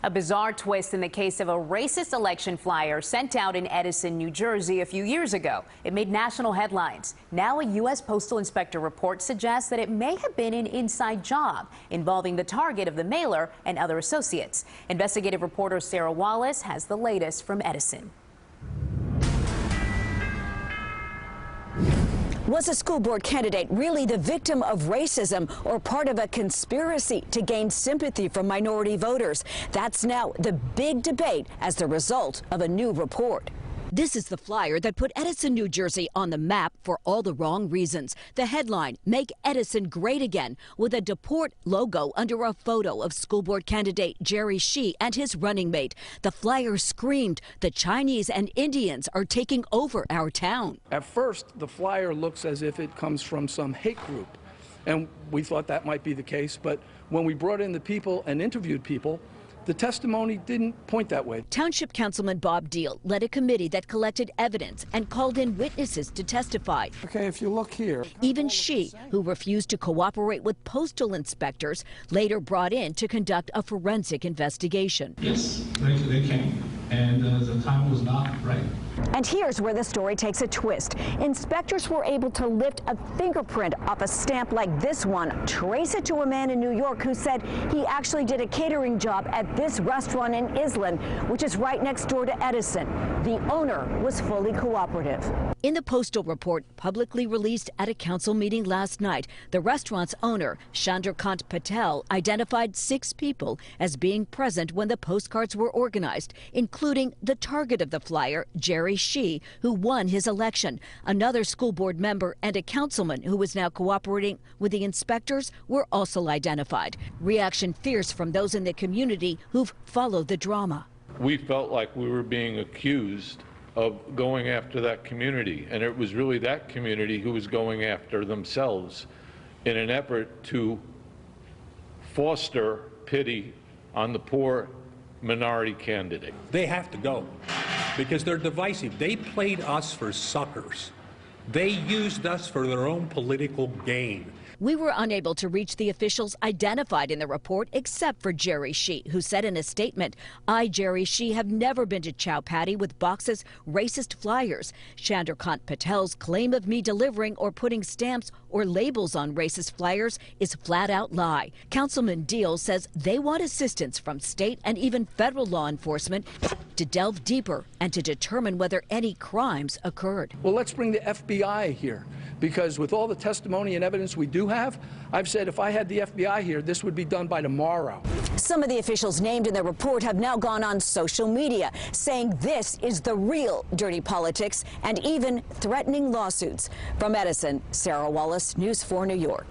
A bizarre twist in the case of a racist election flyer sent out in Edison, New Jersey a few years ago. It made national headlines. Now a U.S. Postal Inspector report suggests that it may have been an inside job involving the target of the mailer and other associates. Investigative reporter Sarah Wallace has the latest from Edison. Was a school board candidate really the victim of racism or part of a conspiracy to gain sympathy from minority voters? That's now the big debate as the result of a new report. This is the flyer that put Edison, New Jersey on the map for all the wrong reasons. The headline, "Make Edison Great Again," with a Deport logo under a photo of school board candidate Jerry Shi and his running mate. The flyer screamed, "The Chinese and Indians are taking over our town." At first, the flyer looks as if it comes from some hate group, and we thought that might be the case, but when we brought in the people and interviewed people, the testimony didn't point that way. Township Councilman Bob Deal led a committee that collected evidence and called in witnesses to testify. Okay, if you look here. Even Shi, who refused to cooperate with postal inspectors, later brought in to conduct a forensic investigation. Yes, they came, and the time was not right. And here's where the story takes a twist. Inspectors were able to lift a fingerprint off a stamp like this one, trace it to a man in New York who said he actually did a catering job at this restaurant in Island, which is right next door to Edison. The owner was fully cooperative. In the postal report publicly released at a council meeting last night, the restaurant's owner, Chandrakant Patel, identified 6 people as being present when the postcards were organized, including the target of the flyer, Jerry Shi, who won his election. Another school board member and a councilman who was now cooperating with the inspectors were also identified. Reaction fierce from those in the community who've followed the drama. We felt like we were being accused of going after that community, and it was really that community who was going after themselves in an effort to foster pity on the poor minority candidate. They have to go because they're divisive. They played us for suckers. They used us for their own political gain. We were unable to reach the officials identified in the report except for Jerry Shi, who said in a statement, "I, Jerry Shi, have never been to Chow Patty with boxes racist flyers. Chandrakant Patel's claim of me delivering or putting stamps or labels on racist flyers is flat out lie." Councilman Deal says they want assistance from state and even federal law enforcement to delve deeper and to determine whether any crimes occurred. Well, let's bring the FBI here, because with all the testimony and evidence we do have, I've said if I had the FBI here, this would be done by tomorrow. Some of the officials named in the report have now gone on social media, saying this is the real dirty politics and even threatening lawsuits. From Edison, Sarah Wallace, News 4 New York.